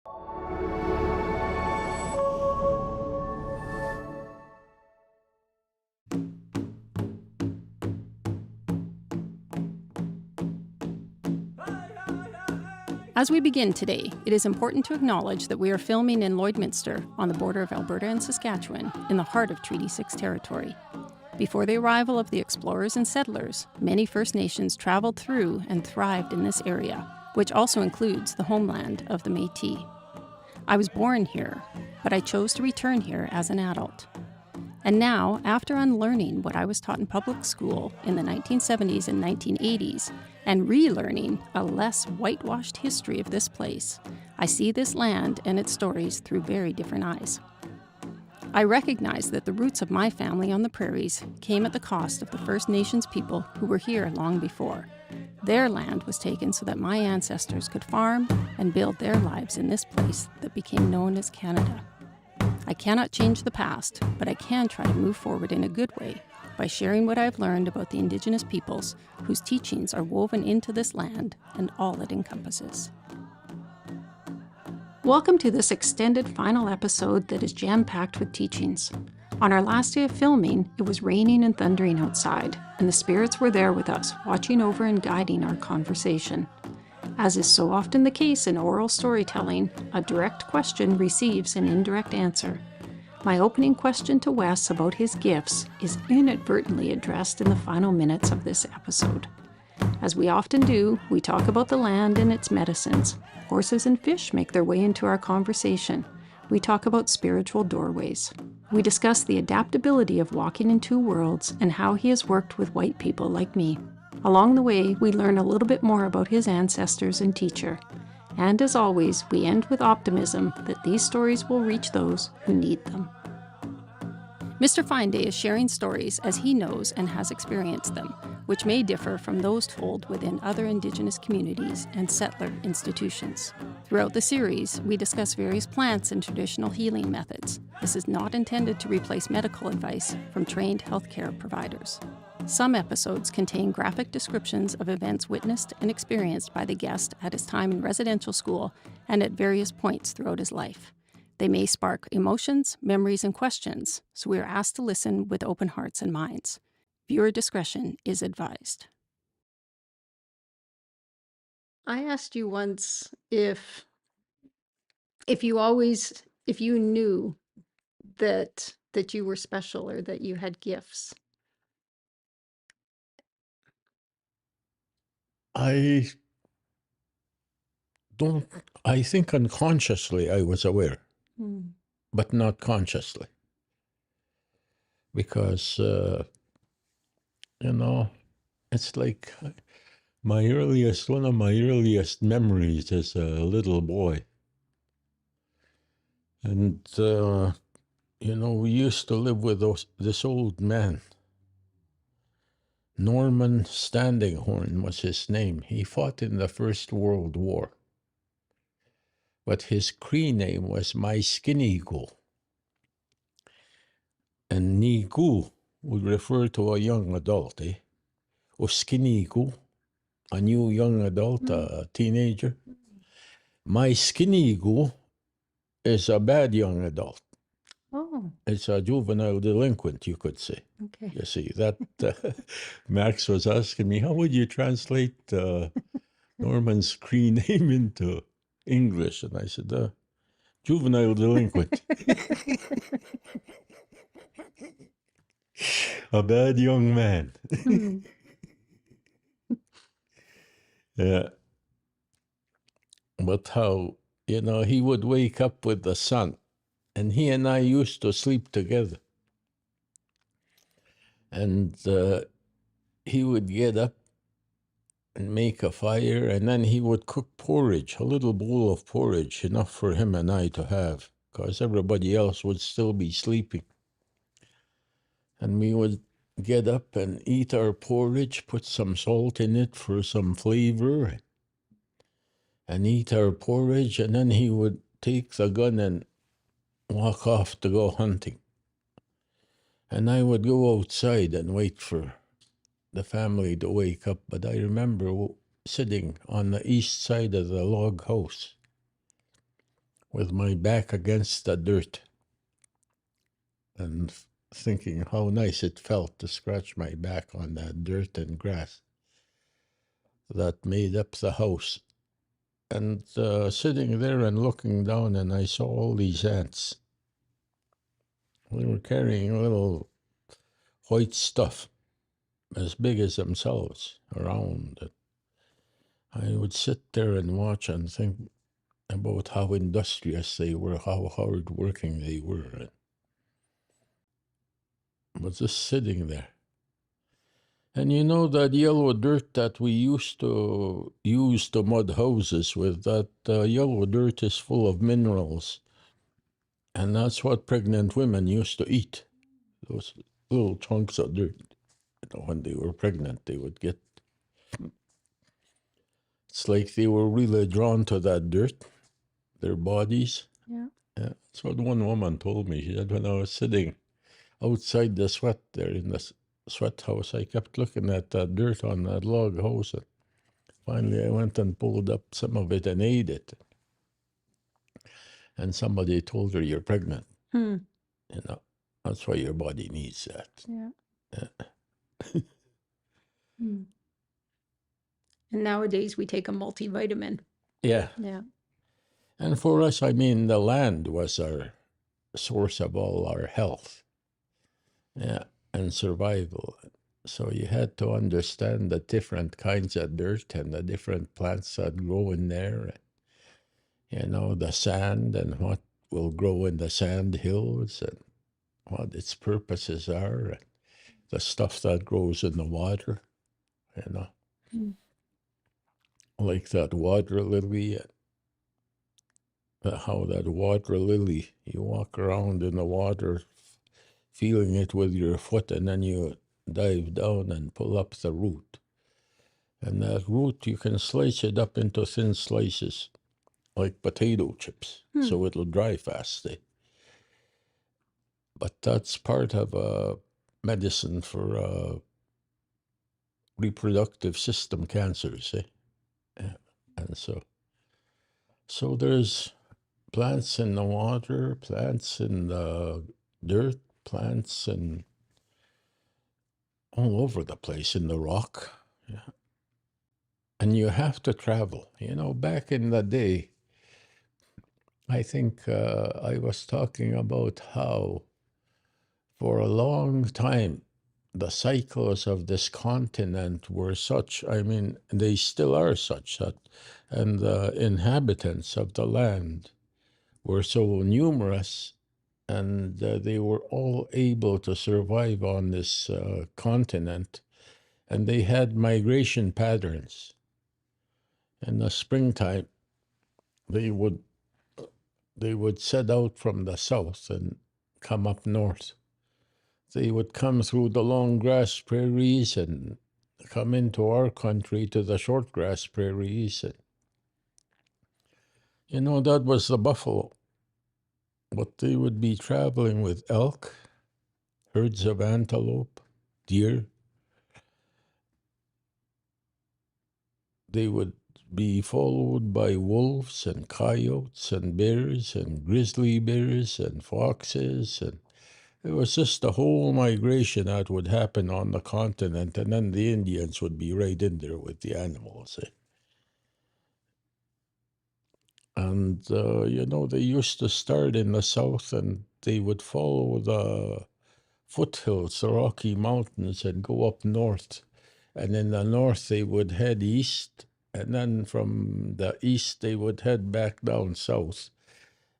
As we begin today, it is important to acknowledge that we are filming in Lloydminster on the border of Alberta and Saskatchewan in the heart of Treaty 6 territory. Before the arrival of the explorers and settlers, many First Nations traveled through and thrived in this area, which also includes the homeland of the Métis. I was born here, but I chose to return here as an adult. And now, after unlearning what I was taught in public school in the 1970s and 1980s, and relearning a less whitewashed history of this place, I see this land and its stories through very different eyes. I recognize that the roots of my family on the prairies came at the cost of the First Nations people who were here long before. Their land was taken so that my ancestors could farm and build their lives in this place that became known as Canada. I cannot change the past, but I can try to move forward in a good way by sharing what I've learned about the Indigenous peoples whose teachings are woven into this land and all it encompasses. Welcome to this extended final episode that is jam-packed with teachings. On our last day of filming, it was raining and thundering outside, and the spirits were there with us, watching over and guiding our conversation. As is so often the case in oral storytelling, a direct question receives an indirect answer. My opening question to Wes about his gifts is inadvertently addressed in the final minutes of this episode. As we often do, we talk about the land and its medicines. Horses and fish make their way into our conversation. We talk about spiritual doorways. We discuss the adaptability of walking in two worlds and how he has worked with white people like me. Along the way, we learn a little bit more about his ancestors and teacher. And as always, we end with optimism that these stories will reach those who need them. Mr. Fine Day is sharing stories as he knows and has experienced them, which may differ from those told within other Indigenous communities and settler institutions. Throughout the series, we discuss various plants and traditional healing methods. This is not intended to replace medical advice from trained healthcare providers. Some episodes contain graphic descriptions of events witnessed and experienced by the guest at his time in residential school and at various points throughout his life. They may spark emotions, memories, and questions, so we are asked to listen with open hearts and minds. Viewer discretion is advised. I asked you once if you knew that you were special or that you had gifts. I think unconsciously I was aware, but not consciously. Because, it's like one of my earliest memories as a little boy. And, we used to live with this old man. Norman Standinghorn was his name. He fought in the First World War. But his Cree name was My Skinny Goo. And Nigu would refer to a young adult, Or Skinny Goo, a new young adult, a teenager. My Skinny Goo is a bad young adult. Oh. It's a juvenile delinquent, you could say. Okay. You see, that Max was asking me, how would you translate Norman's Cree name into English? And I said, juvenile delinquent. A bad young man. Yeah. But how, he would wake up with the sun. And he and I used to sleep together. And he would get up and make a fire, and then he would cook porridge, a little bowl of porridge, enough for him and I to have, because everybody else would still be sleeping. And we would get up and eat our porridge, put some salt in it for some flavor, and eat our porridge, and then he would take the gun and walk off to go hunting. And I would go outside and wait for the family to wake up. But I remember sitting on the east side of the log house with my back against the dirt and thinking how nice it felt to scratch my back on that dirt and grass that made up the house. And sitting there and looking down, and I saw all these ants. They were carrying little white stuff as big as themselves around. I would sit there and watch and think about how industrious they were, how hard working they were. I was just sitting there. And you know that yellow dirt that we used to use to mud houses with, that yellow dirt is full of minerals. And that's what pregnant women used to eat, those little chunks of dirt. You know, when they were pregnant, they would get... It's like they were really drawn to that dirt, their bodies. Yeah. That's what one woman told me. She said, when I was sitting outside the sweat there in the sweat house, I kept looking at that dirt on that log house. And finally, I went and pulled up some of it and ate it. And somebody told her, you're pregnant. You know, that's why your body needs that. Yeah. And nowadays we take a multivitamin. Yeah. Yeah. And for us, I mean, the land was our source of all our health. Yeah, and survival. So you had to understand the different kinds of dirt and the different plants that grow in there. You know, the sand and what will grow in the sand hills and what its purposes are. And the stuff that grows in the water, you know. Like that water lily. How that water lily, you walk around in the water feeling it with your foot, and then you dive down and pull up the root. And that root, you can slice it up into thin slices, like potato chips, so it'll dry fast. But that's part of a medicine for reproductive system cancers. And so there's plants in the water, plants in the dirt, plants and all over the place in the rock. Yeah. And you have to travel. You know, back in the day, I think I was talking about how for a long time the cycles of this continent were such, I mean, they still are such, that, and the inhabitants of the land were so numerous, and they were all able to survive on this continent, and they had migration patterns. In the springtime, they would set out from the south and come up north. They would come through the long grass prairies and come into our country to the short grass prairies. And, you know, that was the buffalo. But they would be traveling with elk, herds of antelope, deer. They would be followed by wolves and coyotes and bears and grizzly bears and foxes. And it was just a whole migration that would happen on the continent. And then the Indians would be right in there with the animals. And, you know, they used to start in the south and they would follow the foothills, the Rocky Mountains, and go up north. And in the north, they would head east. And then from the east, they would head back down south.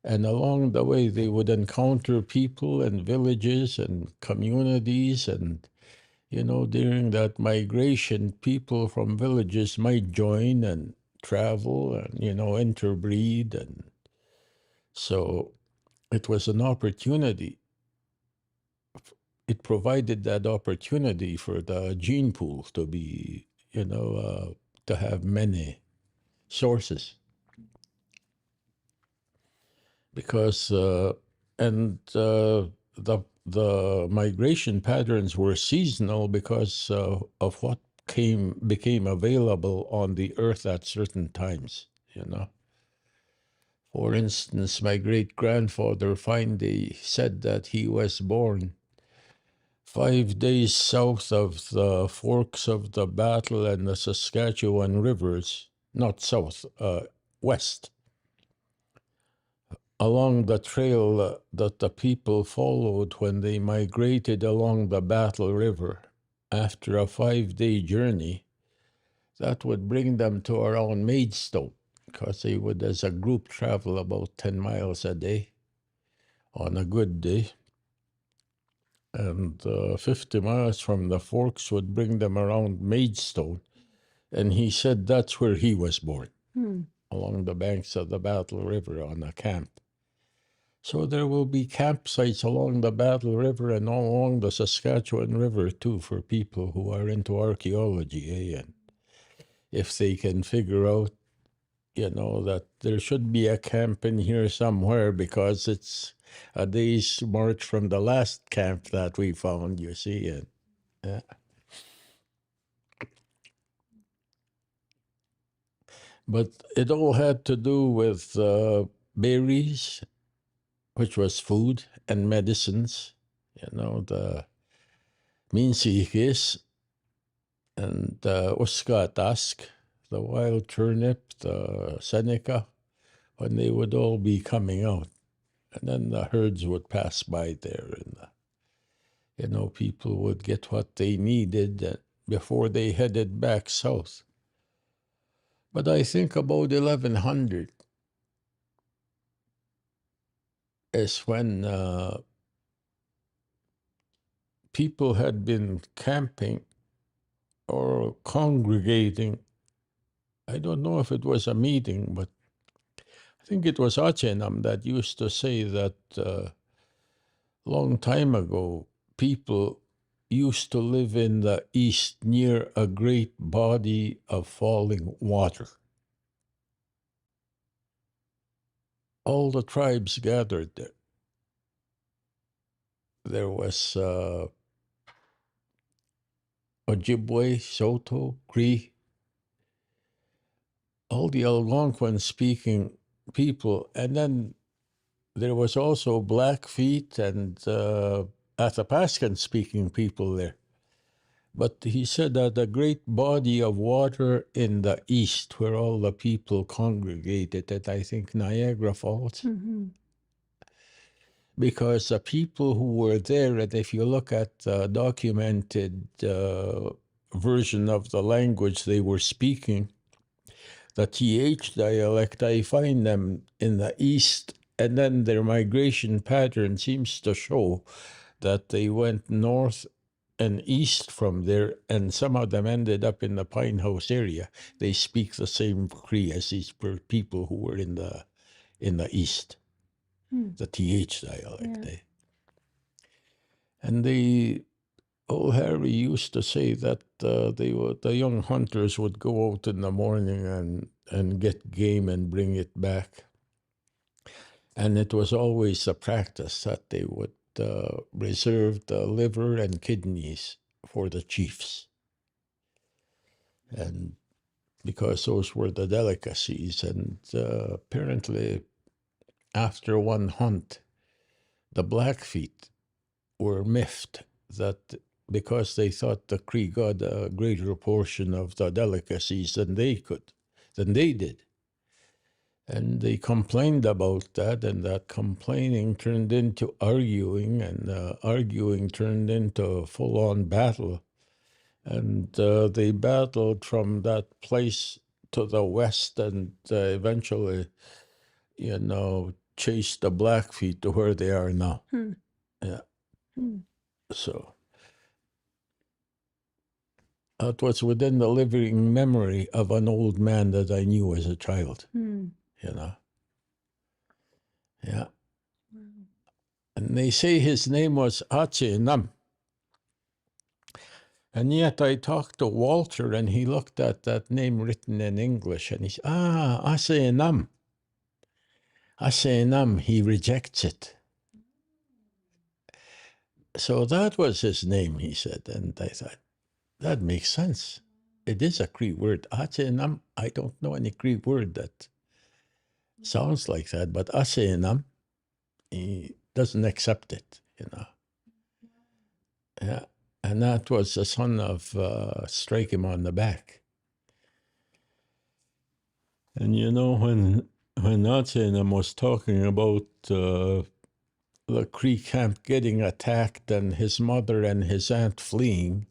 And along the way, they would encounter people and villages and communities. And, you know, during that migration, people from villages might join and travel and, you know, interbreed. And so it was an opportunity. It provided that opportunity for the gene pool to be, you know, to have many sources. Because, the migration patterns were seasonal because of what became available on the earth at certain times, you know. For instance, my great-grandfather Fine, they said that he was born 5 days south of the forks of the Battle and the Saskatchewan rivers, not south, west, along the trail that the people followed when they migrated along the Battle River. After a 5-day journey, that would bring them to around Maidstone, because they would, as a group, travel about 10 miles a day on a good day. And 50 miles from the forks would bring them around Maidstone. And he said that's where he was born, along the banks of the Battle River on a camp. So there will be campsites along the Battle River and all along the Saskatchewan River too for people who are into archaeology, And if they can figure out, that there should be a camp in here somewhere because it's a day's march from the last camp that we found, you see. And but it all had to do with berries, which was food, and medicines, the minsikis and uskatask, the wild turnip, the seneca, when they would all be coming out. And then the herds would pass by there, and people would get what they needed before they headed back south. But I think about 1100 is when people had been camping or congregating. I don't know if it was a meeting, but I think it was Âsokan that used to say that long time ago, people used to live in the east near a great body of falling water. All the tribes gathered there. There was Ojibwe, Saulteaux, Cree, all the Algonquin-speaking people, and then there was also Blackfeet and Athabascan-speaking people there. But he said that a great body of water in the east where all the people congregated at, I think, Niagara Falls. Because the people who were there, and if you look at the documented version of the language they were speaking, the TH dialect, I find them in the east, and then their migration pattern seems to show that they went north and east from there, and some of them ended up in the Pine House area. They speak the same Cree as these people who were in the east, the TH dialect. And old Harry used to say that the young hunters would go out in the morning and get game and bring it back. And it was always a practice that they would reserve the liver and kidneys for the chiefs. And because those were the delicacies. And apparently after one hunt, the Blackfeet were miffed that because they thought the Cree got a greater portion of the delicacies than they did. And they complained about that, and that complaining turned into arguing, and arguing turned into full-on battle. And they battled from that place to the west, and eventually, chased the Blackfeet to where they are now. Yeah. So that was within the living memory of an old man that I knew as a child. Yeah. And they say his name was Âsokan. And yet I talked to Walter, and he looked at that name written in English, and he said, Âsokan. Âsokan, he rejects it. So that was his name, he said. And I thought, that makes sense. It is a Cree word. Âsokan, I don't know any Cree word that Sounds like that, but Âsokan, he doesn't accept it, Yeah. And that was the son of Strike Him on the Back. And when Âsokan was talking about the Cree camp getting attacked and his mother and his aunt fleeing,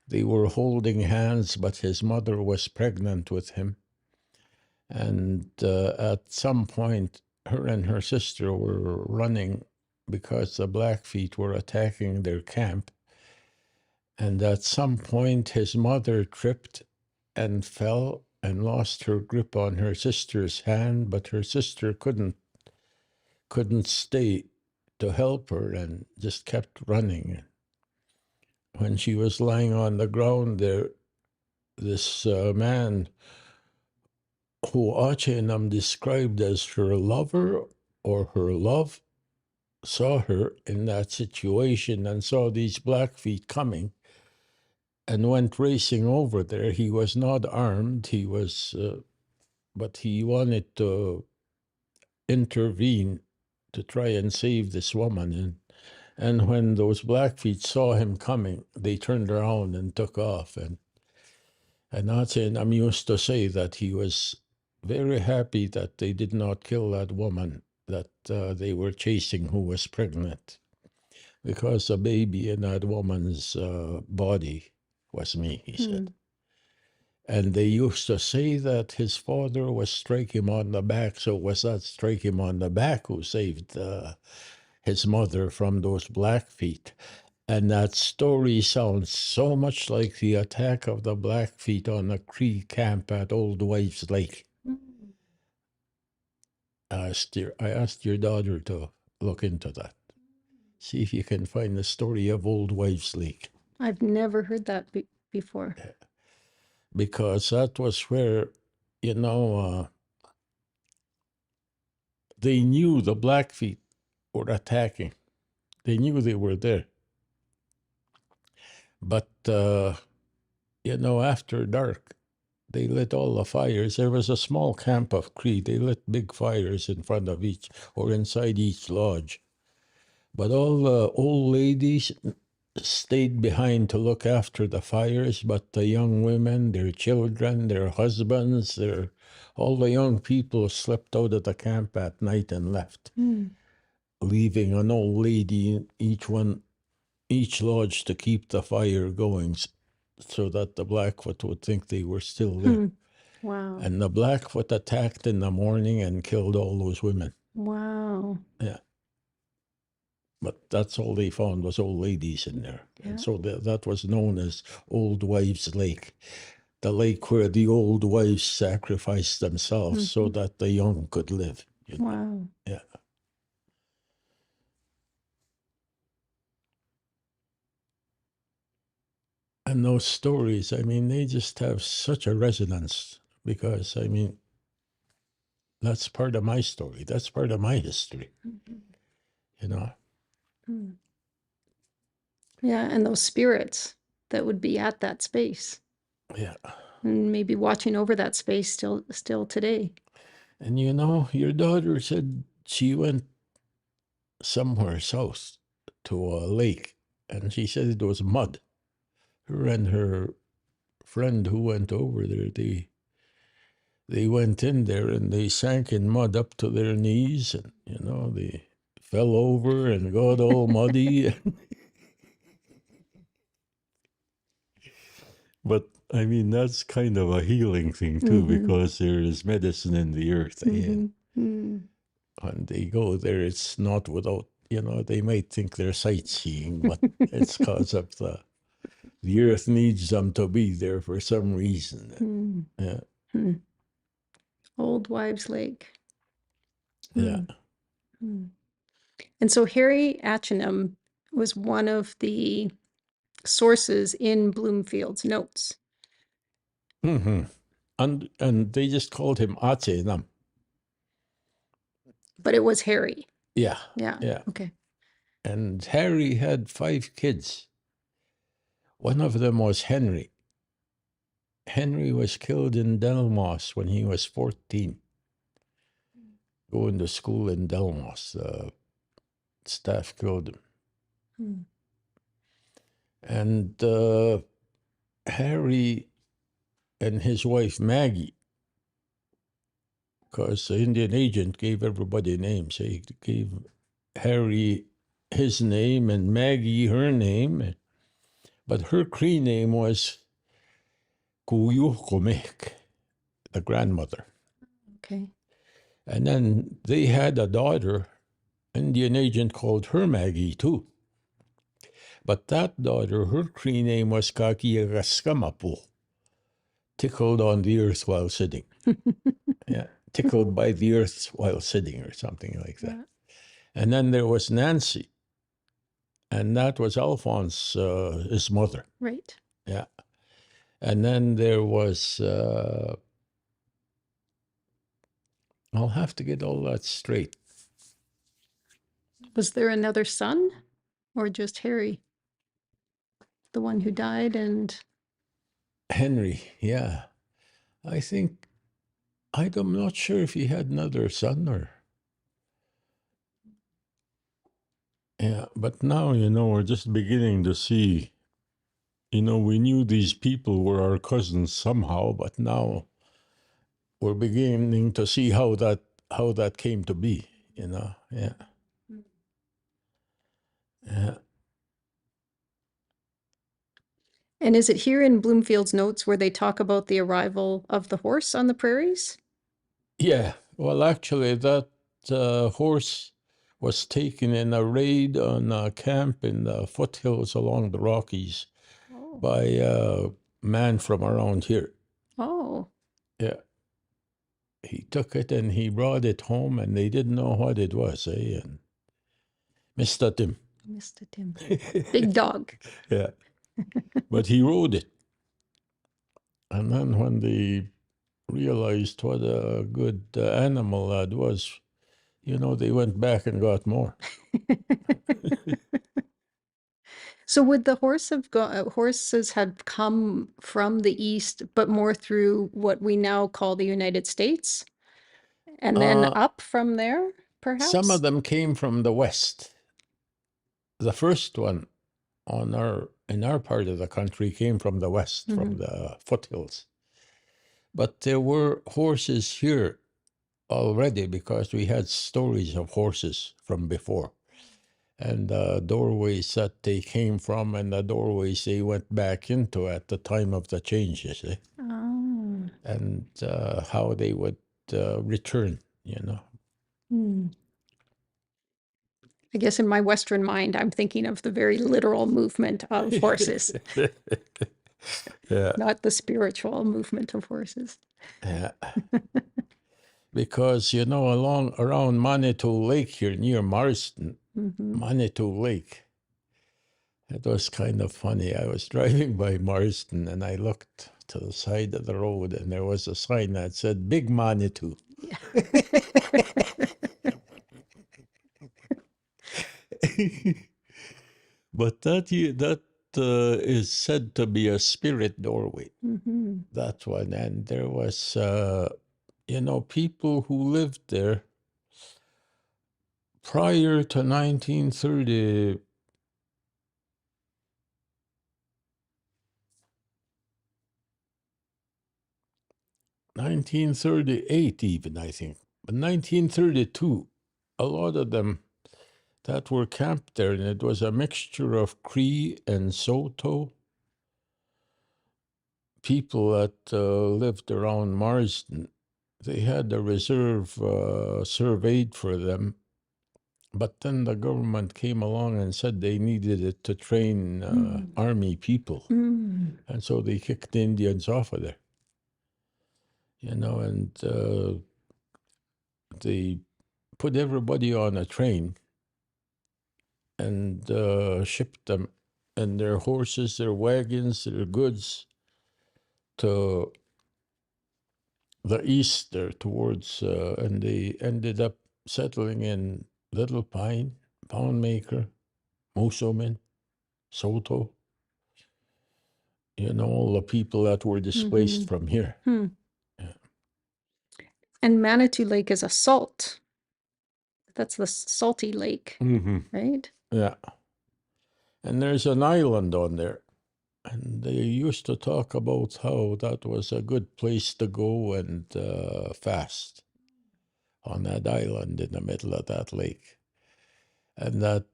they were holding hands, but his mother was pregnant with him. And at some point, her and her sister were running because the Blackfeet were attacking their camp. And at some point, his mother tripped and fell and lost her grip on her sister's hand, but her sister couldn't stay to help her and just kept running. When she was lying on the ground there, this man who Âsokan described as her lover or her love saw her in that situation and saw these Blackfeet coming and went racing over there. He was not armed, but he wanted to intervene to try and save this woman. And when those Blackfeet saw him coming, they turned around and took off. And Âsokan used to say that he was very happy that they did not kill that woman that they were chasing who was pregnant, because the baby in that woman's body was me, he said. And they used to say that his father was Strike Him on the Back, so it was that Strike Him on the Back who saved his mother from those Blackfeet. And that story sounds so much like the attack of the Blackfeet on the Cree camp at Old Wives Lake. I asked your daughter to look into that. See if you can find the story of Old Wives Lake. I've never heard that before. Because that was where, they knew the Blackfeet were attacking. They knew they were there. But, after dark, they lit all the fires. There was a small camp of Cree. They lit big fires in front of each or inside each lodge. But all the old ladies stayed behind to look after the fires, but the young women, their children, their husbands, all the young people slipped out of the camp at night and left, leaving an old lady in each lodge to keep the fire going so that the Blackfoot would think they were still there. Wow. And the Blackfoot attacked in the morning and killed all those women. Wow. Yeah. But that's all they found was old ladies in there. Yeah. And so that was known as Old Wives Lake, the lake where the old wives sacrificed themselves so that the young could live. Wow. Yeah. And those stories, they just have such a resonance because, that's part of my story. That's part of my history, Yeah, and those spirits that would be at that space. Yeah. And maybe watching over that space still today. And your daughter said she went somewhere south to a lake, and she said it was mud. Her and her friend who went over there, they went in there and they sank in mud up to their knees, and they fell over and got all muddy. But that's kind of a healing thing too, because there is medicine in the earth. When they go there, it's not without, they might think they're sightseeing, but it's because of the earth needs them to be there for some reason. Yeah. Old Wives Lake. Yeah. And so Harry Âsokan was one of the sources in Bloomfield's notes. And they just called him Âsokan. But it was Harry. Yeah. Yeah. Yeah. Okay. And Harry had 5 kids. One of them was Henry. Henry was killed in Delmas when he was 14. going to school in Delmos. Staff killed him. Hmm. And Harry and his wife Maggie, because the Indian agent gave everybody names. He gave Harry his name and Maggie her name, but her Cree name was Kuyukomek, the grandmother. Okay. And then they had a daughter. Indian agent called her Maggie too. But that daughter, her Cree name was Kakiyagaskamapu, tickled on the earth while sitting. Yeah, tickled by the earth while sitting or something like that. Yeah. And then there was Nancy, and that was Alphonse, his mother. Right. Yeah. And then there was, I'll have to get all that straight. Was there another son or just Harry? The one who died and... Henry, yeah. I'm not sure if he had another son or... Yeah, but now, we're just beginning to see, we knew these people were our cousins somehow, but now we're beginning to see how that came to be, yeah. Yeah. And is it here in Bloomfield's notes where they talk about the arrival of the horse on the prairies? Yeah, well, actually, that horse was taken in a raid on a camp in the foothills along the Rockies by a man from around here. Oh. Yeah. He took it and he brought it home, and they didn't know what it was, And Mr. Tim. Mr. Tim. Big dog. Yeah. But he rode it. And then when they realized what a good animal that was, they went back and got more. So would the horses have come from the east, but more through what we now call the United States, and then up from there, perhaps? Some of them came from the west. The first one in our part of the country came from the west, from the foothills. But there were horses here already because we had stories of horses from before. And the doorways that they came from and the doorways they went back into at the time of the changes. Oh. And how they would return, I guess in my Western mind, I'm thinking of the very literal movement of horses. Yeah. Not the spiritual movement of horses. Yeah. Because, around Manitou Lake here near Marston, Manitou Lake, it was kind of funny. I was driving by Marston and I looked to the side of the road and there was a sign that said Big Manitou. Yeah. But that is said to be a spirit doorway. That one. And there was, people who lived there prior to 1930. 1938 even, I think. But 1932, a lot of them that were camped there, and it was a mixture of Cree and Saulteaux people that lived around Marsden. They had the reserve surveyed for them, but then the government came along and said they needed it to train army people. And so they kicked the Indians off of there. And they put everybody on a train and shipped them and their horses, their wagons, their goods to the east there towards, and they ended up settling in Little Pine, Poundmaker, Moosomin, Saulteaux, all the people that were displaced from here. And Manitou Lake is a salt That's the salty lake, right? Yeah. And there's an island on there. And they used to talk about how that was a good place to go and fast on that island in the middle of that lake. And that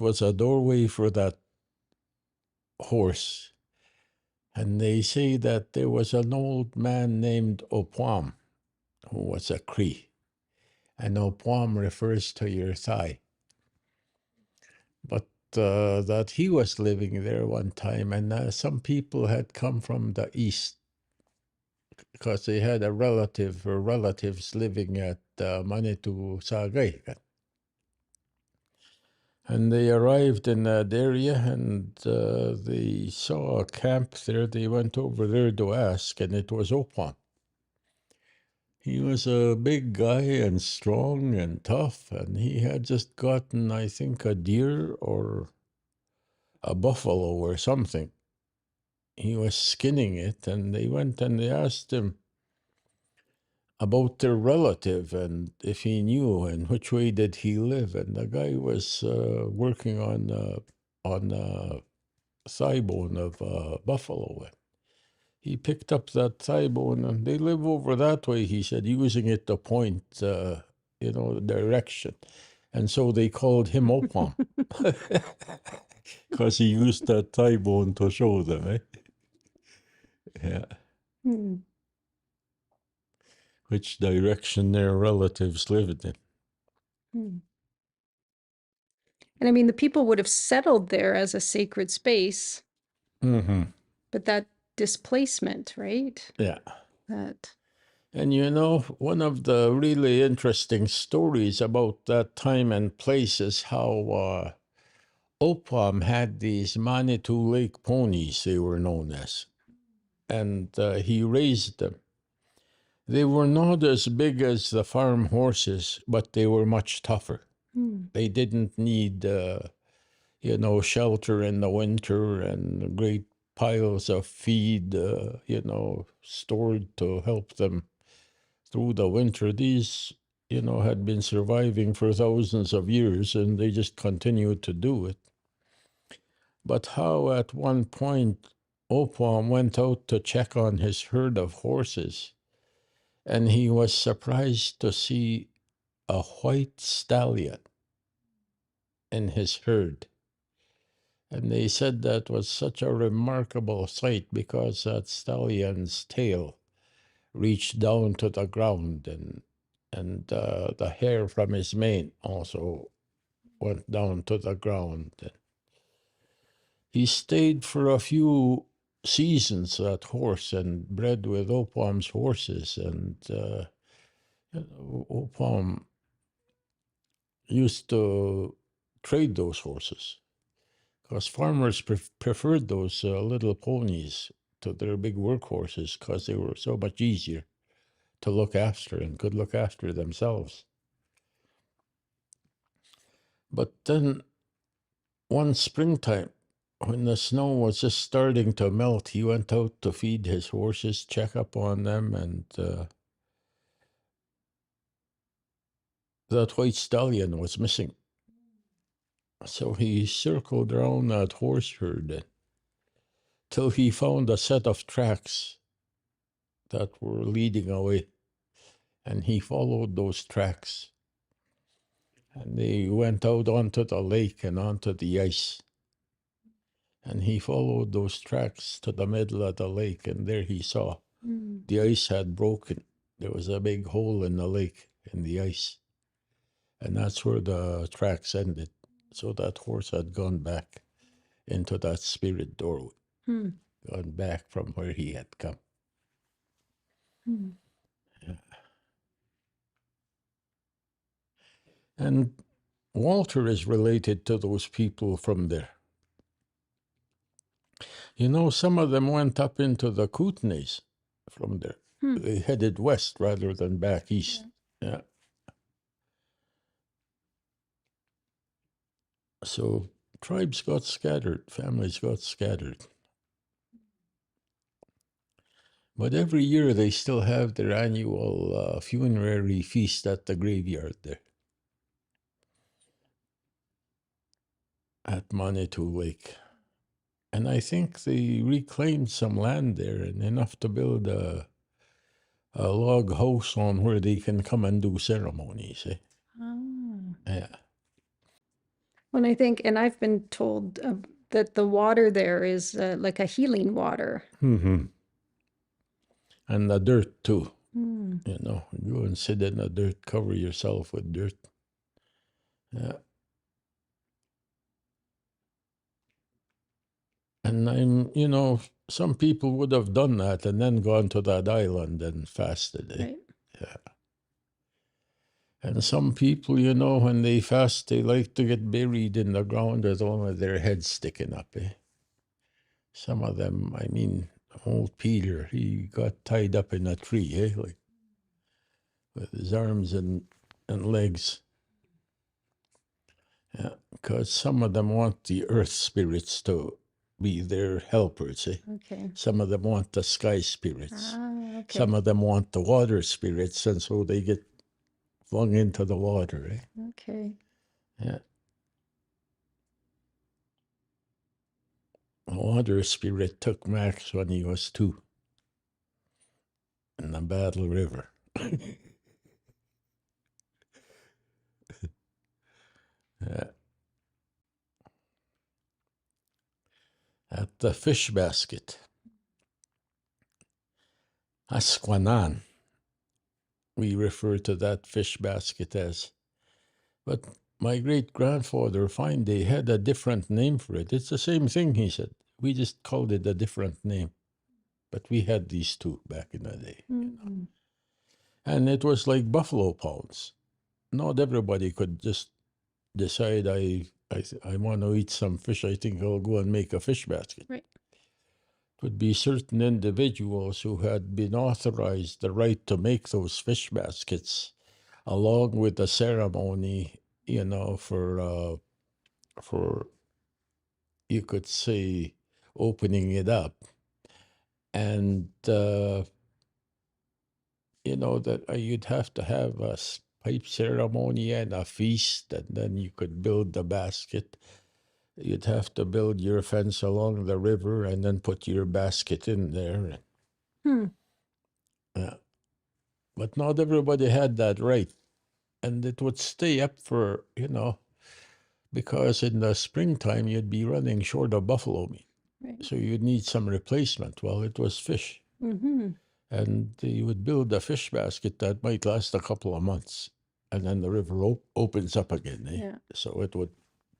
was a doorway for that horse. And they say that there was an old man named Opwam, who was a Cree. And Opwam refers to your thigh. But that he was living there one time, and some people had come from the east because they had a relative or relatives living at Manitou Sagay. And they arrived in that area, and they saw a camp there. They went over there to ask, and it was Opwam. He was a big guy and strong and tough, and he had just gotten, I think, a deer or a buffalo or something. He was skinning it, and they went and they asked him about their relative and if he knew and which way did he live. And the guy was working on thigh bone of buffalo. He picked up that thigh bone, and they live over that way, he said, using it to point, the direction. And so they called him Opwam because he used that thigh bone to show them, eh? Yeah. Which direction their relatives lived in. And I mean, the people would have settled there as a sacred space, but that displacement, right? Yeah. That. And one of the really interesting stories about that time and place is how Opwam had these Manitou Lake ponies, they were known as, and he raised them. They were not as big as the farm horses, but they were much tougher. They didn't need, shelter in the winter and great piles of feed, stored to help them through the winter. These, had been surviving for thousands of years, and they just continued to do it. But how at one point Opwam went out to check on his herd of horses, and he was surprised to see a white stallion in his herd. And they said that was such a remarkable sight because that stallion's tail reached down to the ground, and the hair from his mane also went down to the ground. He stayed for a few seasons, that horse, and bred with Opwam's horses. And Opwam used to trade those horses because farmers preferred those little ponies to their big workhorses because they were so much easier to look after and could look after themselves. But then one springtime, when the snow was just starting to melt, he went out to feed his horses, check up on them, and that white stallion was missing. So he circled around that horse herd till he found a set of tracks that were leading away. And he followed those tracks. And they went out onto the lake and onto the ice. And he followed those tracks to the middle of the lake, and there he saw the ice had broken. There was a big hole in the lake, in the ice. And that's where the tracks ended. So that horse had gone back into that spirit doorway, gone back from where he had come. Yeah. And Walter is related to those people from there. Some of them went up into the Kootenays from there. They headed west rather than back east. Yeah. So tribes got scattered, families got scattered. But every year they still have their annual funerary feast at the graveyard there at Manitou Lake. And I think they reclaimed some land there and enough to build a log house on where they can come and do ceremonies. Eh? Oh. Yeah. Well, I think, and I've been told that the water there is like a healing water. Mm-hmm. And the dirt too. Mm. You know, go and sit in the dirt, cover yourself with dirt. Yeah. And some people would have done that and then gone to that island and fasted. Eh? Right. Yeah. And some people, when they fast, they like to get buried in the ground with only their heads sticking up. Eh? Some of them, old Peter, he got tied up in a tree, like with his arms and legs. Yeah, because some of them want the earth spirits to be their helpers. Eh? Okay. Some of them want the sky spirits. Okay. Some of them want the water spirits, and so they get flung into the water. Eh? Okay. Yeah. The water spirit took Max when he was 2 in the Battle River. Yeah. At the fish basket, Âsokan, we refer to that fish basket as. But my great-grandfather Fine, they had a different name for it. It's the same thing, he said. We just called it a different name. But we had these two back in the day. Mm. And it was like buffalo pounds. Not everybody could just decide, I want to eat some fish, I think I'll go and make a fish basket. Right. It would be certain individuals who had been authorized the right to make those fish baskets, along with the ceremony, for you could say opening it up, and that you'd have to have a pipe ceremony and a feast, and then you could build the basket. You'd have to build your fence along the river and then put your basket in there. Yeah. But not everybody had that right. And it would stay up for, because in the springtime you'd be running short of buffalo meat. Right. So you'd need some replacement. Well, it was fish. Mm-hmm. And you would build a fish basket that might last a couple of months. And then the river opens up again. Eh? Yeah. So it would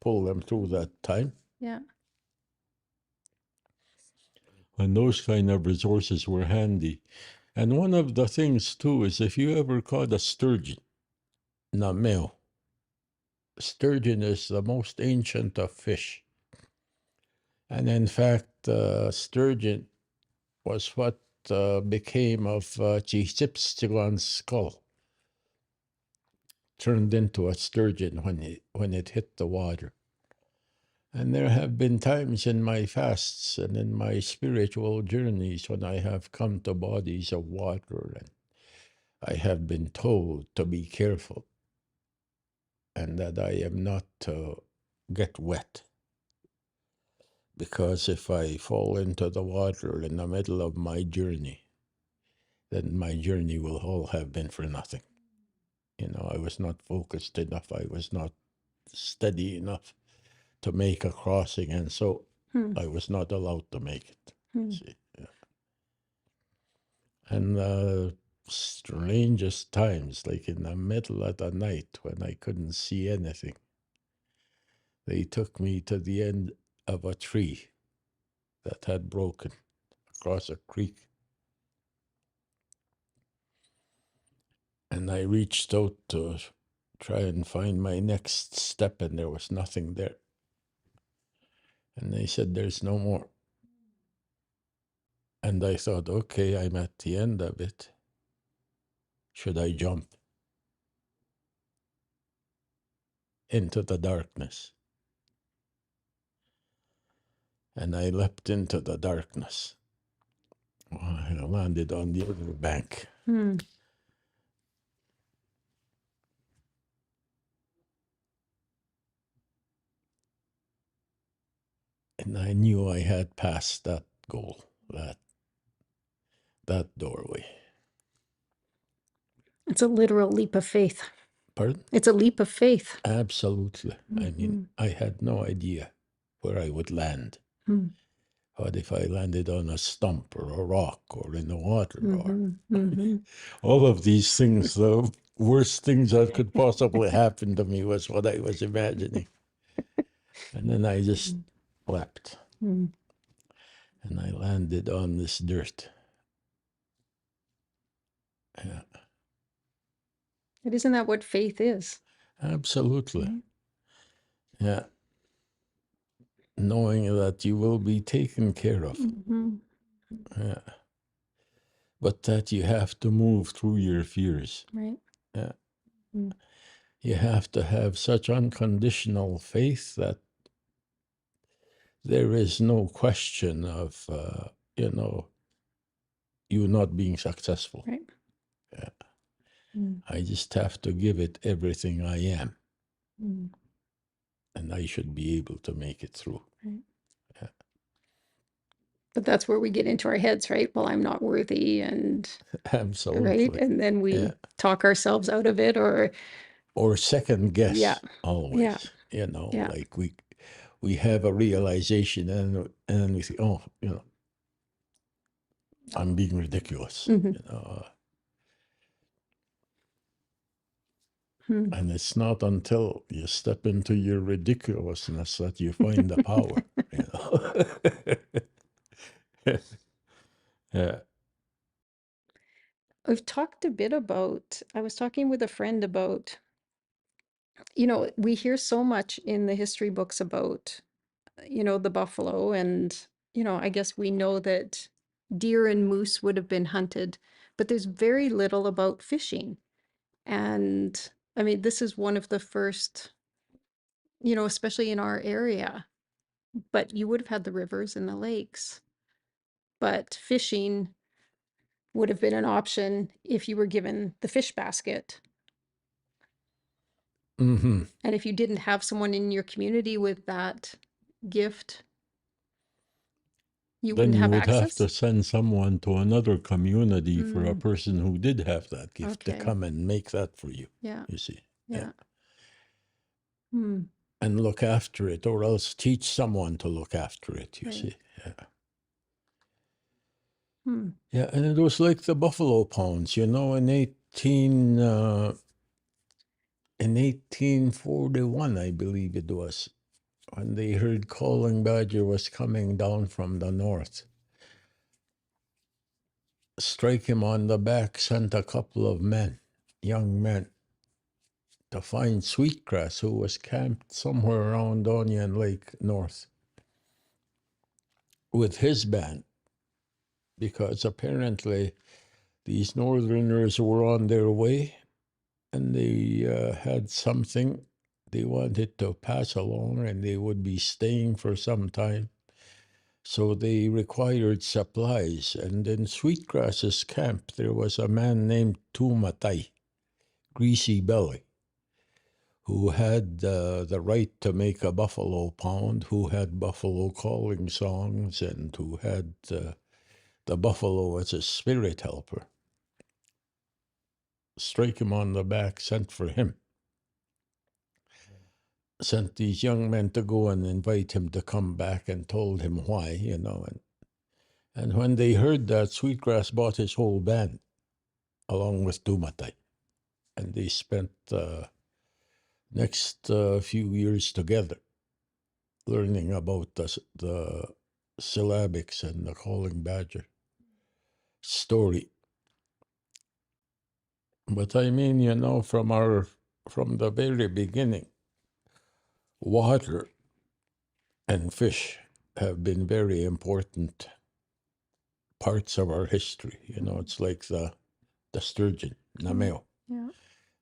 pull them through that time. Yeah. And those kind of resources were handy. And one of the things, too, is if you ever caught a sturgeon, nameo, sturgeon is the most ancient of fish. And in fact, sturgeon was what became of Chisipstiwan's skull, turned into a sturgeon when it hit the water. And there have been times in my fasts and in my spiritual journeys when I have come to bodies of water and I have been told to be careful and that I am not to get wet. Because if I fall into the water in the middle of my journey, then my journey will all have been for nothing. I was not focused enough. I was not steady enough to make a crossing, and so I was not allowed to make it. See? Yeah. And the strangest times, like in the middle of the night when I couldn't see anything, they took me to the end of a tree that had broken across a creek. And I reached out to try and find my next step, and there was nothing there. And they said, there's no more. And I thought, okay, I'm at the end of it. Should I jump into the darkness? And I leapt into the darkness. I landed on the other bank. Hmm. And I knew I had passed that goal, that doorway. It's a literal leap of faith. Pardon? It's a leap of faith. Absolutely. I mean, I had no idea where I would land. Hmm. What if I landed on a stump or a rock or in the water or Mm-hmm. all of these things, the worst things that could possibly happen to me was what I was imagining. And then I just leapt and I landed on this dirt. Yeah, But isn't that what faith is? absolutely. Mhm. Yeah. Knowing that you will be taken care of. Mm-hmm. Yeah. But that you have to move through your fears. Right. Yeah. Mm. You have to have such unconditional faith that there is no question of, you not being successful. Right. Yeah. Mm. I just have to give it everything I am, Mm. and I should be able to make it through. Right. Yeah. But that's where we get into our heads, right? Well, I'm not worthy, and Absolutely. right, and then we Yeah. talk ourselves out of it, or second guess. Yeah. Always. Yeah. Yeah. Like we have a realization and then we say, oh, I'm being ridiculous. Mhm. And it's not until you step into your ridiculousness that you find the power. Yeah. I've talked a bit about, I was talking with a friend about, we hear so much in the history books about, the buffalo, and, I guess we know that deer and moose would have been hunted, but there's very little about fishing. And I mean, this is one of the first, especially in our area, but you would have had the rivers and the lakes. But fishing would have been an option if you were given the fish basket. Mm-hmm. And if you didn't have someone in your community with that gift, you Then wouldn't you have would have access. to send someone to another community for a person who did have that gift to Okay. come and make that for you. Yeah. You see. Yeah. Hmm. And look after it, or else teach someone to look after it, you Right. see. Yeah. Hmm. Yeah, and it was like the buffalo pounds, in 1841, I believe it was, when they heard Calling Badger was coming down from the north. Strike him on the back sent a couple of men, young men, to find Sweetgrass, who was camped somewhere around Onion Lake North, with his band, because apparently these northerners were on their way and they had something they wanted to pass along, and they would be staying for some time. So they required supplies. And in Sweetgrass's camp, there was a man named Tumatai, Greasy Belly, who had the right to make a buffalo pound, who had buffalo calling songs, and who had the buffalo as a spirit helper. Strike him on the back, sent for him. Sent these young men to go and invite him to come back, and told him why, And when they heard that, Sweetgrass bought his whole band, along with Tumatai. And they spent next few years together, learning about the syllabics and the Calling Badger story. But I mean, from the very beginning, water and fish have been very important parts of our history. It's like the sturgeon, nameo. Yeah.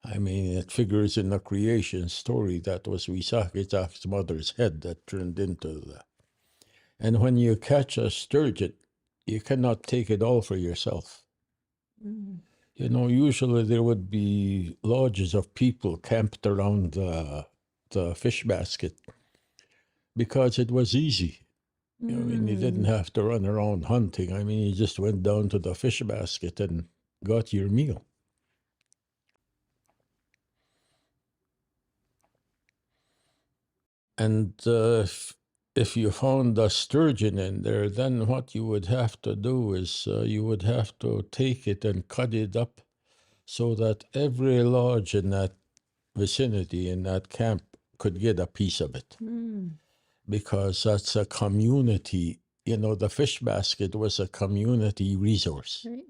I mean, it figures in the creation story that was Wisakit's mother's head that turned into the. And when you catch a sturgeon, you cannot take it all for yourself. You know, usually there would be lodges of people camped around the fish basket because it was easy. You know, I mean, you didn't have to run around hunting. I mean, you just went down to the fish basket and got your meal. And if you found a sturgeon in there, then what you would have to do is you would have to take it and cut it up so that every lodge in that vicinity, in that camp, could get a piece of it. Because that's a community, you know, the fish basket was a community resource. Right.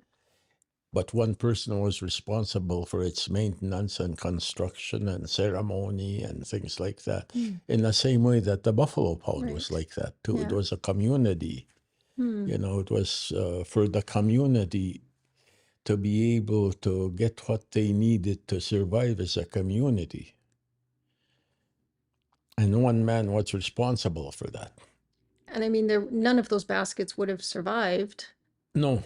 But one person was responsible for its maintenance and construction and ceremony and things like that. In the same way that the buffalo pound was like that too. Yeah. It was a community. You know, it was for the community to be able to get what they needed to survive as a community. And one man was responsible for that. And I mean, none of those baskets would have survived. No.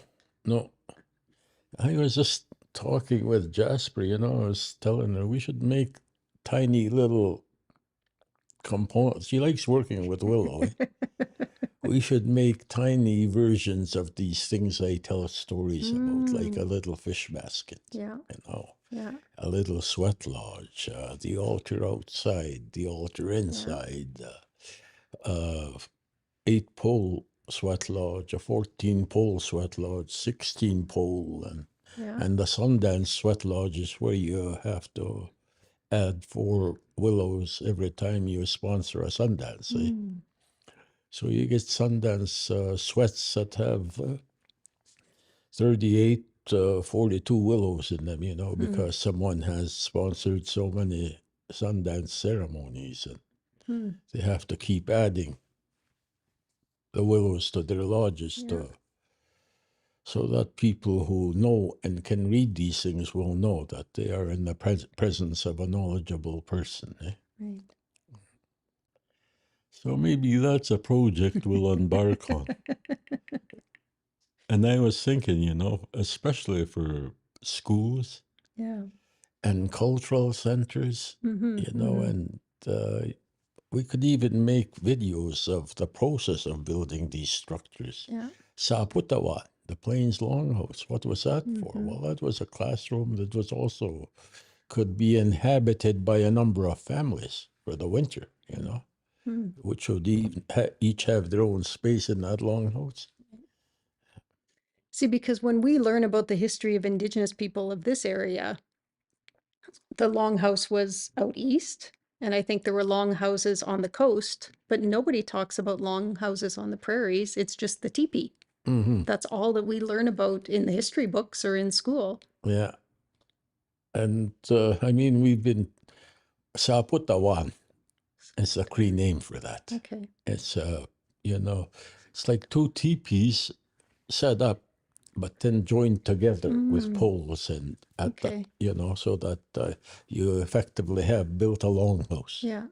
I was just talking with Jasper, you know, I was telling her we should make tiny little components. She likes working with Willow. We should make tiny versions of these things I tell stories about, like a little fish basket, Yeah. you know, Yeah. a little sweat lodge, the altar outside, the altar inside, 8-pole sweat lodge, a 14-pole sweat lodge, 16-pole, and the Sundance sweat lodge is where you have to add 4 willows every time you sponsor a Sundance. So you get Sundance sweats that have 38, 42 willows in them, you know, because someone has sponsored so many Sundance ceremonies, and they have to keep adding the willows to their lodges so that people who know and can read these things will know that they are in the presence of a knowledgeable person. Right. So maybe that's a project we'll embark on. And I was thinking, you know, especially for schools and cultural centers, you know, and we could even make videos of the process of building these structures. Saputawan, the Plains Longhouse, what was that for? Well, that was a classroom that was also could be inhabited by a number of families for the winter, you know, which would each have their own space in that longhouse. See, because when we learn about the history of Indigenous people of this area, the longhouse was out east, and I think there were longhouses on the coast, but nobody talks about longhouses on the prairies. It's just the teepee. That's all that we learn about in the history books or in school. Yeah. And I mean, we've been, Saputawan is a Cree name for that. Okay. It's, you know, it's like 2 teepees set up, but then joined together with poles and the, you know, so that you effectively have built a longhouse. Yeah.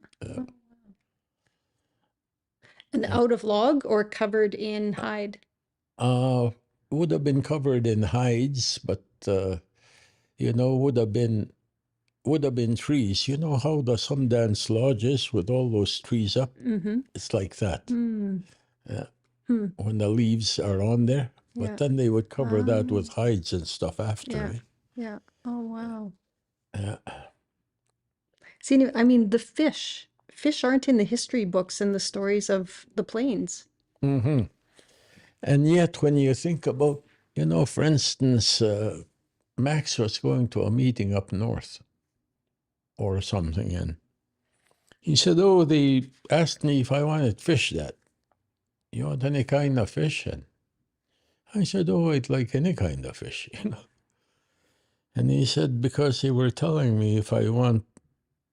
And out of log or covered in hide? Would have been covered in hides, but you know, would have been trees. You know how the Sundance Lodge is with all those trees up? It's like that. Yeah. When the leaves are on there. But then they would cover that with hides and stuff after. Yeah. Oh, wow. Yeah. See, I mean, the fish aren't in the history books and the stories of the plains. And yet, when you think about, you know, for instance, Max was going to a meeting up north or something, and he said, oh, they asked me if I wanted fish that. You want any kind of fish? And I said, oh, I'd like any kind of fish, you know. And he said, because they were telling me if I want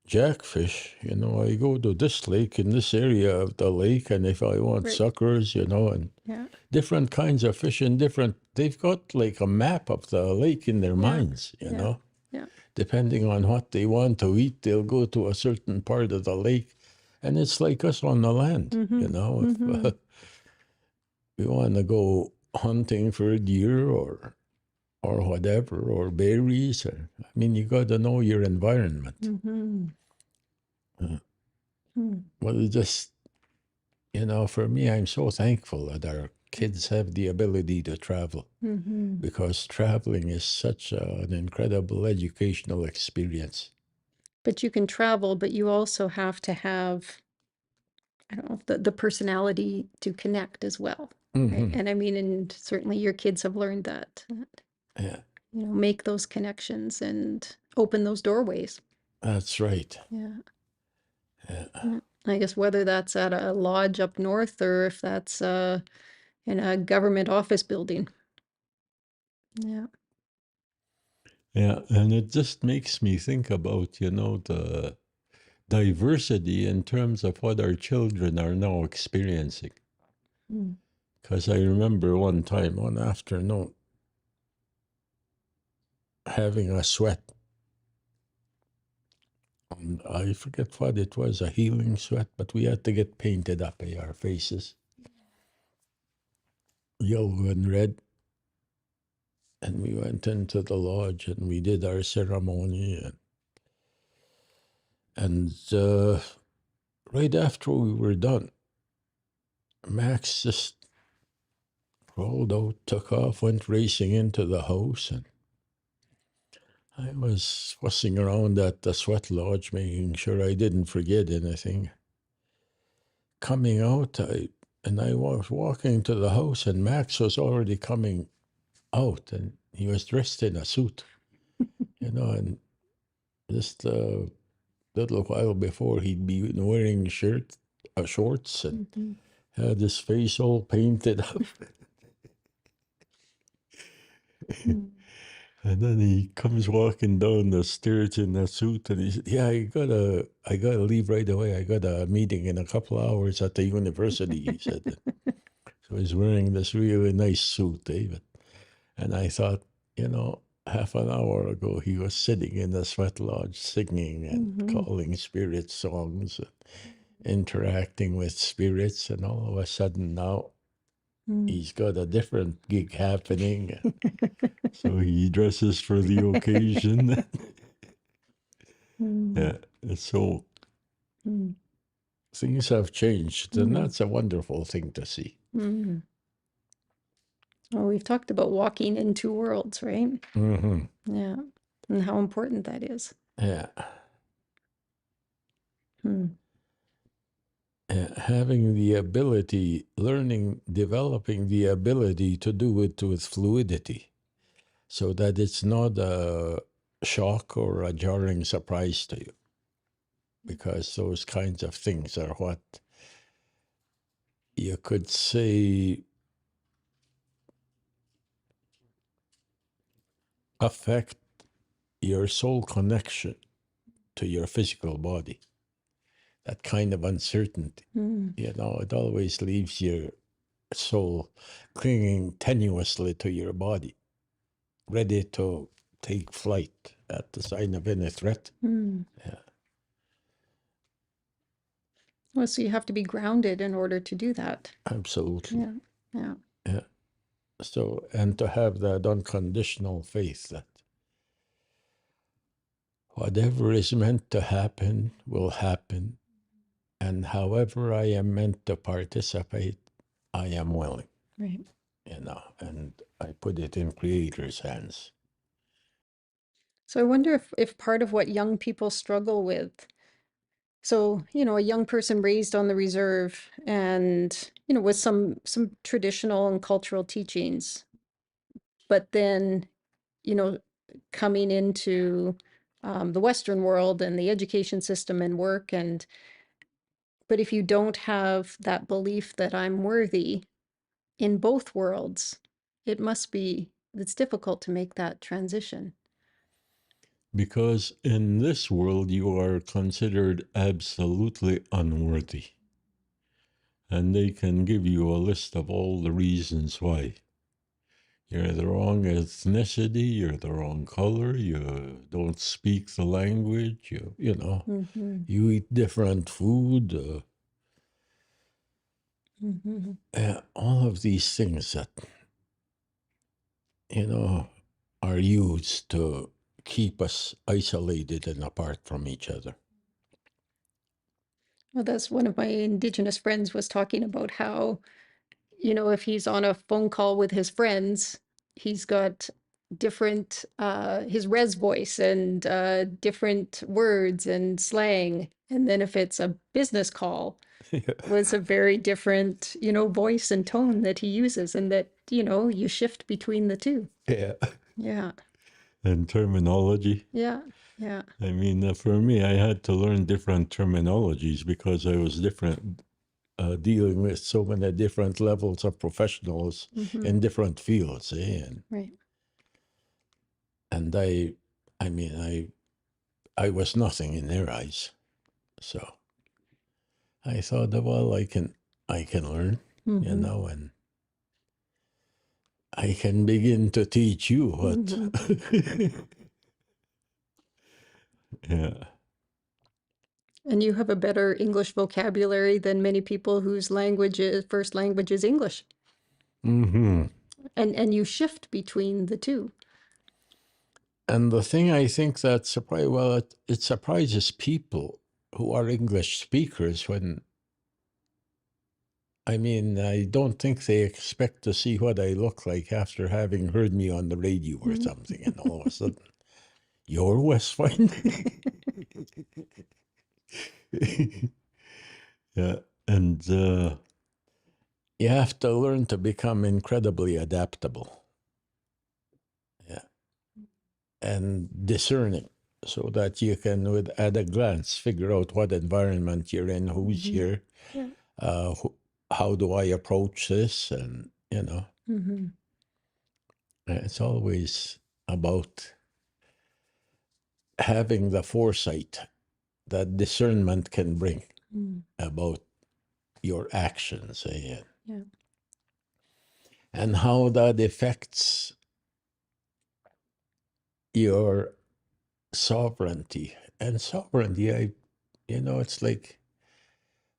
jackfish, you know, I go to this lake in this area of the lake, and if I want suckers, you know, and different kinds of fish and they've got like a map of the lake in their minds, you know. Depending on what they want to eat, they'll go to a certain part of the lake, and it's like us on the land, you know. If we want to go hunting for a deer or whatever, or berries. I mean, you got to know your environment. Well, it just, for me, I'm so thankful that our kids have the ability to travel, because traveling is such an incredible educational experience. But you can travel, but you also have to have, I don't know, the personality to connect as well. Right? And I mean, and certainly your kids have learned that, Yeah, make those connections and open those doorways. that's right. Yeah. Yeah. I guess whether that's at a lodge up north or if that's in a government office building. Yeah. Yeah, and it just makes me think about, the diversity in terms of what our children are now experiencing. Because I remember one time, one afternoon, having a sweat. And I forget what it was, a healing sweat, but we had to get painted up, our faces, yellow and red. And we went into the lodge and we did our ceremony. And right after we were done, Max just rolled out, took off, went racing into the house. And I was fussing around at the sweat lodge, making sure I didn't forget anything. Coming out, I was walking to the house, and Max was already coming out, and he was dressed in a suit, and just a little while before he'd be wearing shorts, and had his face all painted up. And then he comes walking down the stairs in a suit, and he said, "Yeah, I gotta leave right away. I got a meeting in a couple of hours at the university," he said. So he's wearing this really nice suit, David. And I thought, half an hour ago, he was sitting in the sweat lodge singing and calling spirit songs and interacting with spirits. And all of a sudden now, he's got a different gig happening. So he dresses for the occasion. Yeah, so things have changed, and that's a wonderful thing to see. Well, we've talked about walking in two worlds, right? Yeah, and how important that is. Yeah. Having the ability, developing the ability to do it with fluidity, so that it's not a shock or a jarring surprise to you, because those kinds of things are what you could say affect your soul connection to your physical body. That kind of uncertainty, it always leaves your soul clinging tenuously to your body, ready to take flight at the sign of any threat. Yeah. Well, so you have to be grounded in order to do that. Absolutely. Yeah. So, and to have that unconditional faith that whatever is meant to happen will happen, and however I am meant to participate, I am willing. Right. And I put it in Creator's hands. So I wonder if part of what young people struggle with, so, a young person raised on the reserve and, with some traditional and cultural teachings, but then, coming into the Western world and the education system and work, but if you don't have that belief that I'm worthy in both worlds, it's difficult to make that transition. Because in this world, you are considered absolutely unworthy. And they can give you a list of all the reasons why. You're the wrong ethnicity, you're the wrong color, you don't speak the language, you eat different food. All of these things that are used to keep us isolated and apart from each other. Well, that's one of my Indigenous friends was talking about how, if he's on a phone call with his friends, he's got different, his res voice and different words and slang. And then if it's a business call, was a very different, voice and tone that he uses, and that, you shift between the two. Yeah. Yeah. And terminology. Yeah. Yeah. I mean, for me, I had to learn different terminologies because I was dealing with so many different levels of professionals in different fields. Right. And I was nothing in their eyes. So I thought, well, I can learn, and I can begin to teach you what. Yeah. And you have a better English vocabulary than many people whose first language is English. Mm-hmm. And you shift between the two. And the thing I think that it surprises people who are English speakers when, I don't think they expect to see what I look like after having heard me on the radio or something, and all of a sudden, you're Wes Fine. Yeah, and you have to learn to become incredibly adaptable. Yeah, and discerning, so that you can, at a glance, figure out what environment you're in, who's here, how do I approach this, and it's always about having the foresight that discernment can bring about your actions, and how that affects your sovereignty. And sovereignty, it's like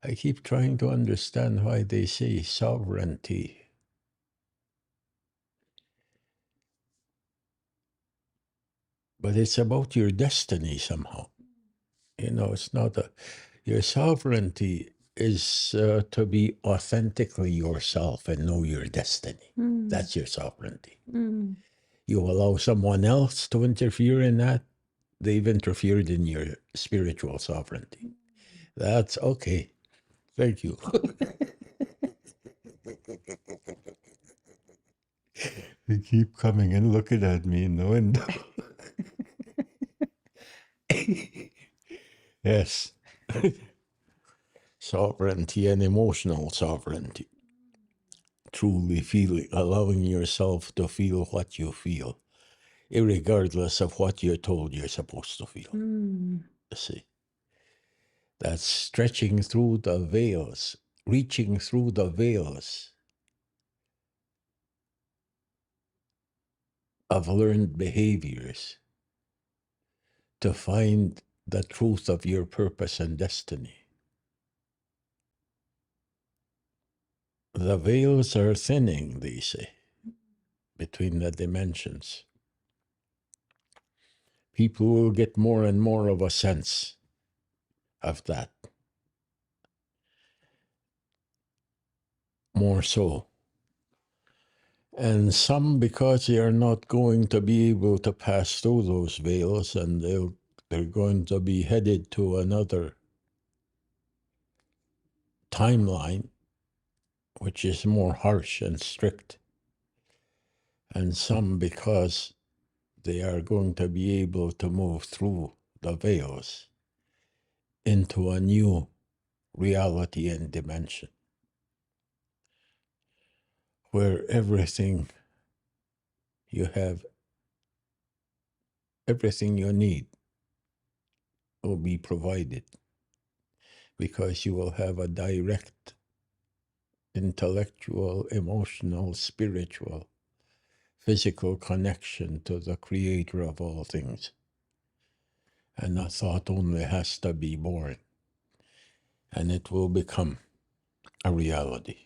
I keep trying to understand why they say sovereignty. But it's about your destiny somehow. It's not your sovereignty is to be authentically yourself and know your destiny. That's your sovereignty. You allow someone else to interfere in that, they've interfered in your spiritual sovereignty. That's okay. Thank you. They keep coming and looking at me in the window. Yes. Sovereignty and emotional sovereignty. Truly allowing yourself to feel what you feel, irregardless of what you're told you're supposed to feel. See, that's stretching through the veils, reaching through the veils of learned behaviors to find the truth of your purpose and destiny. The veils are thinning, they say, between the dimensions. People will get more and more of a sense of that. More so. And some, because they are not going to be able to pass through those veils, and they're going to be headed to another timeline, which is more harsh and strict. And some, because they are going to be able to move through the veils into a new reality and dimension, where everything you need will be provided, because you will have a direct intellectual, emotional, spiritual, physical connection to the creator of all things. And a thought only has to be born, and it will become a reality.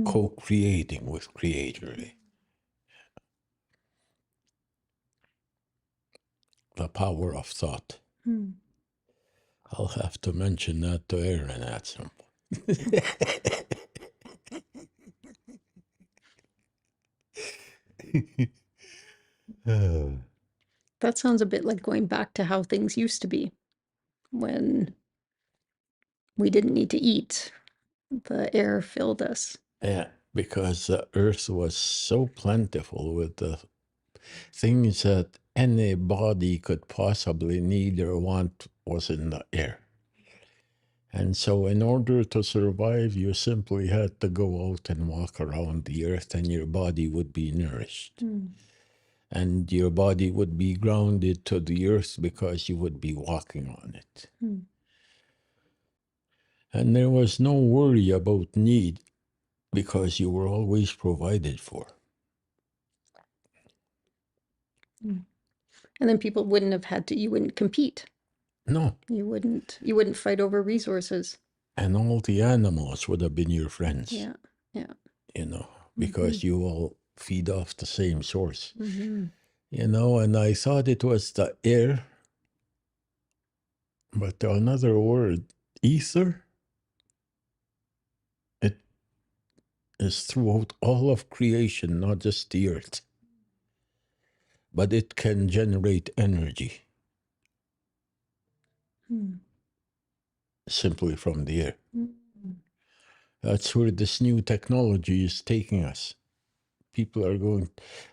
Co-creating with creator. the power of thought. Hmm. I'll have to mention that to Aaron at some point. That sounds a bit like going back to how things used to be when we didn't need to eat. The air filled us. Yeah, because the earth was so plentiful with the things that any body could possibly need or want was in the air. And so in order to survive, you simply had to go out and walk around the earth and your body would be nourished. Hmm. And your body would be grounded to the earth because you would be walking on it. Hmm. And there was no worry about need because you were always provided for. Hmm. And then people wouldn't have had to, you wouldn't compete. No. You wouldn't fight over resources. And all the animals would have been your friends. Yeah, yeah. You know, because you all feed off the same source. Mm-hmm. You know, and I thought it was the air, but another word, ether, it is throughout all of creation, not just the earth. But it can generate energy simply from the air. That's where this new technology is taking us. People are going,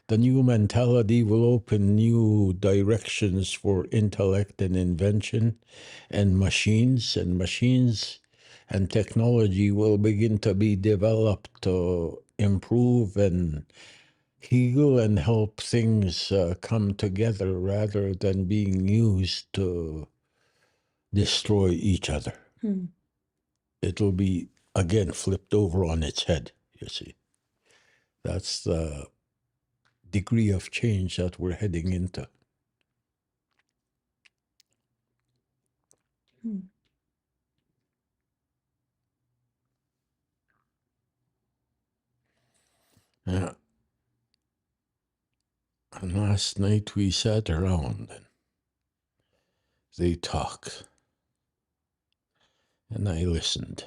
the new mentality will open new directions for intellect and invention, and machines and technology will begin to be developed to improve and heal and help things come together rather than being used to destroy each other. It'll be, again, flipped over on its head, you see. That's the degree of change that we're heading into. Yeah. And last night we sat around and they talked. And I listened.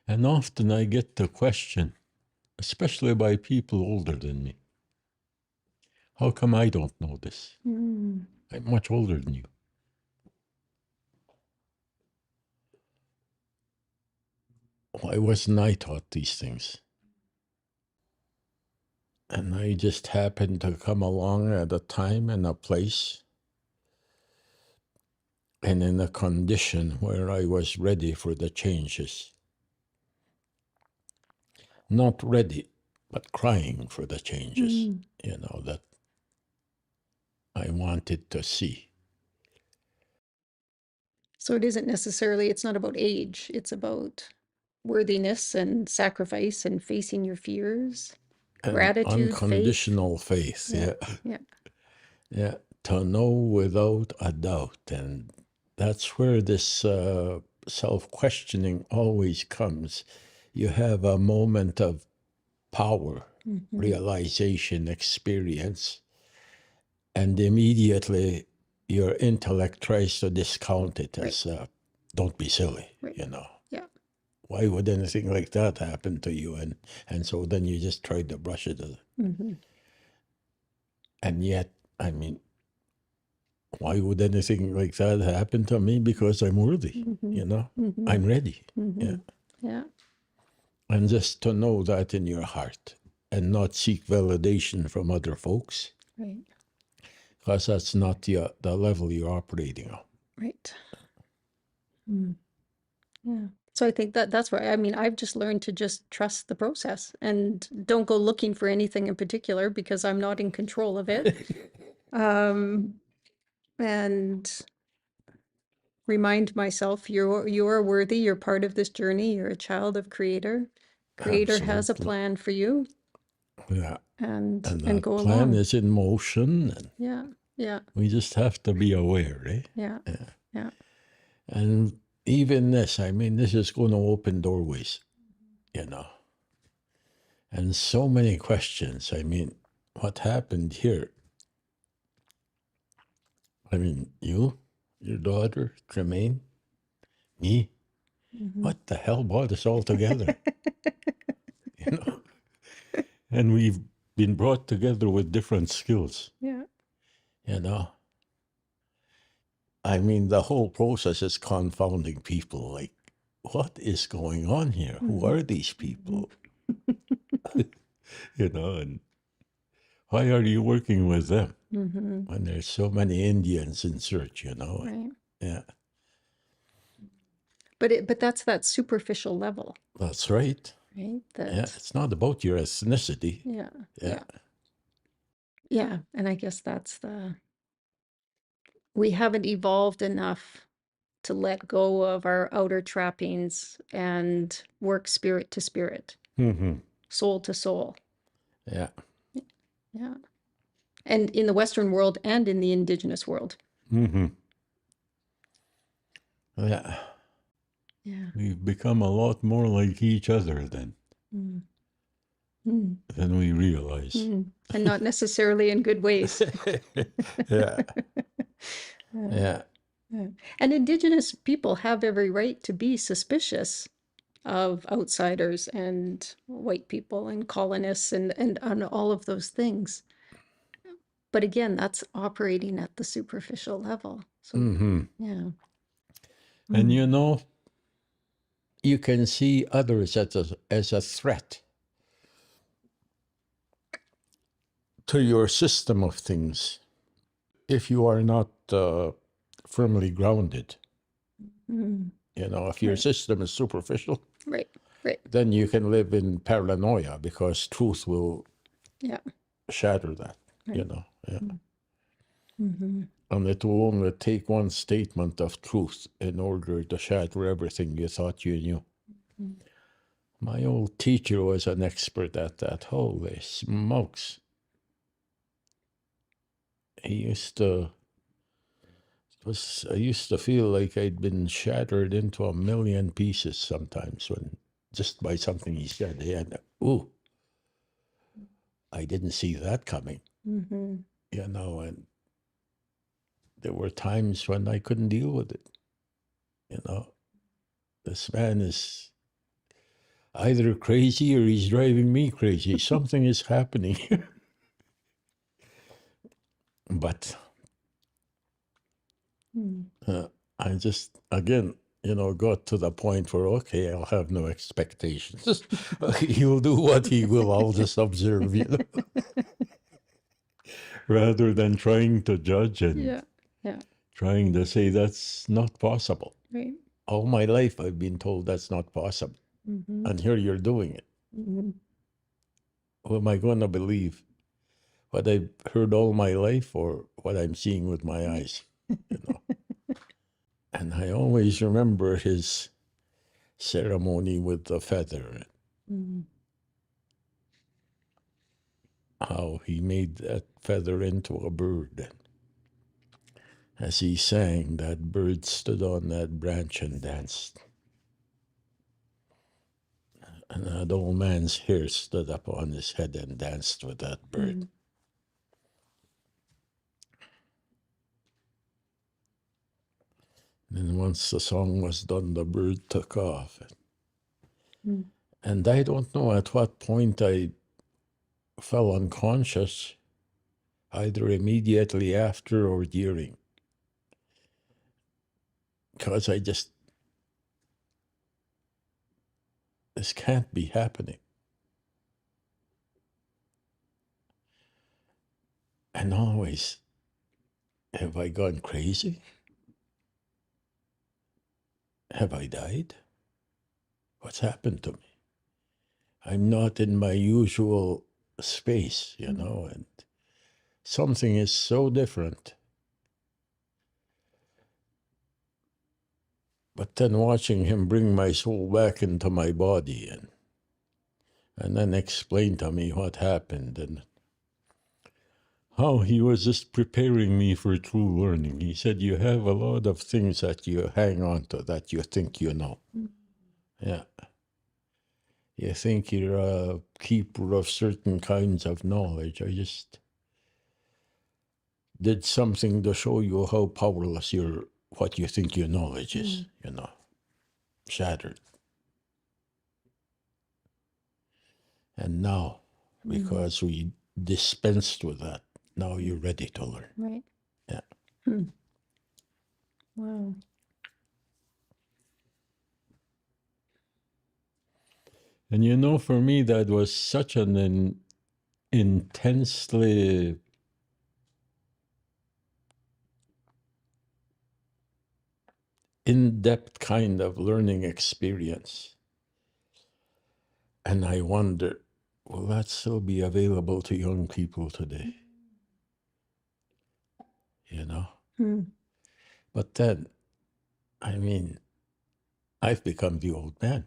And often I get the question, especially by people older than me, how come I don't know this? I'm much older than you. Why wasn't I taught these things? And I just happened to come along at a time and a place and in a condition where I was ready for the changes. Not ready, but crying for the changes, you know, that I wanted to see. So it isn't necessarily, it's not about age, it's about worthiness and sacrifice and facing your fears, And gratitude, unconditional faith. Yeah, to know without a doubt. And that's where this self-questioning always comes. You have a moment of power, realization, experience, and immediately your intellect tries to discount it as, don't be silly, you know. Yeah. Why would anything like that happen to you? And so then you just try to brush it. And yet, I mean, why would anything like that happen to me? Because I'm worthy, you know? I'm ready. Yeah. And just to know that in your heart and not seek validation from other folks. Right. Because that's not the level you're operating on. Right. Yeah. So I think that's where, I mean, I've just learned to just trust the process and don't go looking for anything in particular because I'm not in control of it. And remind myself you're worthy, you're part of this journey, you're a child of Creator. Creator has a Absolutely. plan for you. Yeah. And that go plan along. is in motion. And Yeah. we just have to be aware, eh? Yeah. And even this, I mean, this is going to open doorways, you know. And so many questions. I mean, what happened here? I mean, you, your daughter, Tremaine, me, what the hell brought us all together? You know? And we've been brought together with different skills. Yeah. You know? I mean, the whole process is confounding people. Like, what is going on here? Who are these people? You know, and why are you working with them when there's so many Indians in search, you know? Right. Yeah, But that's that superficial level, that's right. right? Yeah, it's not about your ethnicity. Yeah. Yeah. Yeah. And I guess that's we haven't evolved enough to let go of our outer trappings and work spirit to spirit, soul to soul. Yeah. Yeah. And in the Western world and in the Indigenous world. Yeah. Yeah. We've become a lot more like each other than we realize. And not necessarily in good ways. Yeah. Yeah. And Indigenous people have every right to be suspicious of outsiders and white people and colonists and on all of those things. But again, that's operating at the superficial level. So, yeah. And you know, you can see others as a threat to your system of things if you are not firmly grounded. You know, if your system is superficial, Right. then you can live in paranoia because truth will shatter that, you know. Yeah. And it will only take one statement of truth in order to shatter everything you thought you knew. My old teacher was an expert at that. Holy smokes. I used to feel like I'd been shattered into a million pieces sometimes when just by something he said. And ooh, I didn't see that coming. You know, and there were times when I couldn't deal with it. You know, this man is either crazy or he's driving me crazy. Something is happening. But I just, again, you know, got to the point where, okay, I'll have no expectations. He'll do what he will. I'll just observe, you know, rather than trying to judge and trying to say that's not possible. Right. All my life, I've been told that's not possible. And here you're doing it. Who am I going to believe? What I've heard all my life or what I'm seeing with my eyes, you know? And I always remember his ceremony with the feather. How he made that feather into a bird. As he sang, that bird stood on that branch and danced. And that old man's hair stood up on his head and danced with that bird. And once the song was done, the bird took off. And I don't know at what point I fell unconscious, either immediately after or during. Because this can't be happening. And always, have I gone crazy? Have I died? What's happened to me? I'm not in my usual space, you know, and something is so different. But then watching him bring my soul back into my body and then explain to me what happened and how he was just preparing me for true learning. He said, you have a lot of things that you hang on to that you think you know. Yeah. You think you're a keeper of certain kinds of knowledge. I just did something to show you how powerless what you think your knowledge is, shattered. And now, because we dispensed with that, now you're ready to learn. Right. Yeah. Wow. And for me, that was such an intensely in-depth kind of learning experience. And I wonder, will that still be available to young people today? But then, I've become the old man.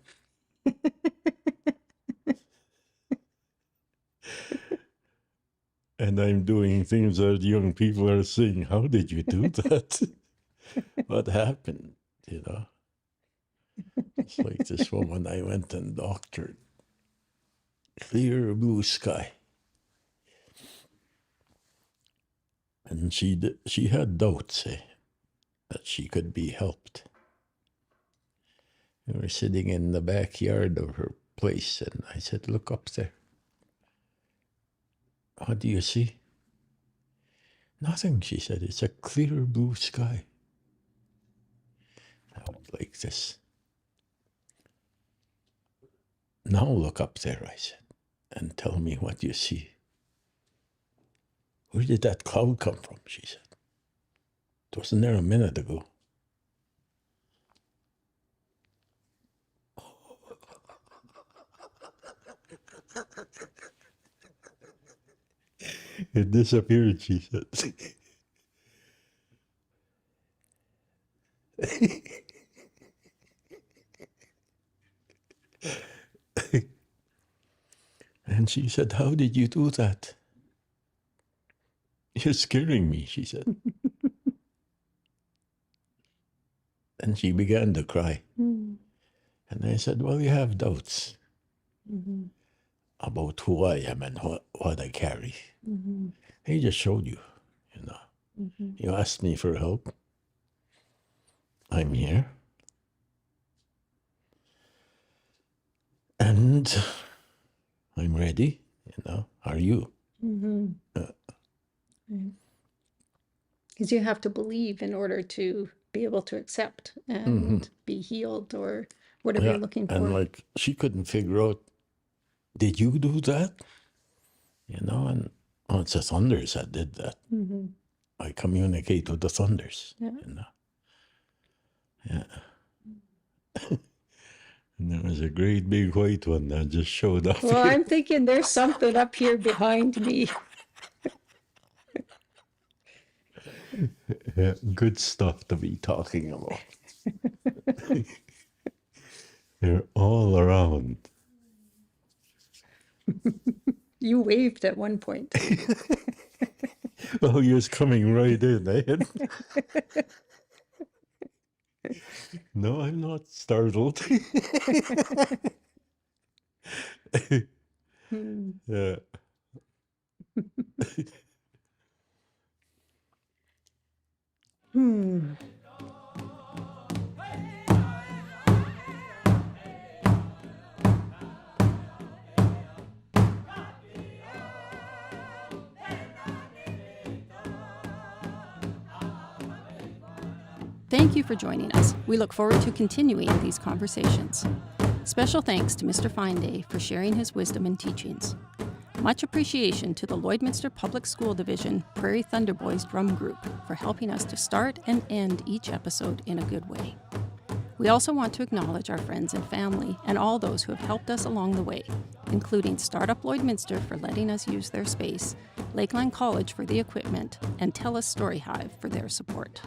And I'm doing things that young people are saying, how did you do that? What happened, It's like this woman I went and doctored. Clear blue sky. And she had doubts that she could be helped. We were sitting in the backyard of her place, and I said, look up there. What do you see? Nothing, she said. It's a clear blue sky. I went like this. Now look up there, I said, and tell me what you see. Where did that cloud come from, she said. It wasn't there a minute ago. It disappeared, she said. And she said, how did you do that? You're scaring me, she said. And she began to cry. And I said, well, you have doubts about who I am and what I carry. He just showed you, You asked me for help. I'm here. And I'm ready, Are you? Because you have to believe in order to be able to accept and be healed or whatever you're looking for. And she couldn't figure out, did you do that? And it's the thunders that did that. I communicate with the thunders. Yeah. And there was a great big white one that just showed up. Well, I'm thinking there's something up here behind me. Yeah, good stuff to be talking about. They're all around. You waved at one point. Oh, he was coming right in, eh? No, I'm not startled. Yeah. Thank you for joining us. We look forward to continuing these conversations. Special thanks to Mr. Fine for sharing his wisdom and teachings. Much appreciation to the Lloydminster Public School Division Prairie Thunder Boys Drum Group for helping us to start and end each episode in a good way. We also want to acknowledge our friends and family and all those who have helped us along the way, including Startup Lloydminster for letting us use their space, Lakeland College for the equipment, and TELUS STORYHIVE for their support.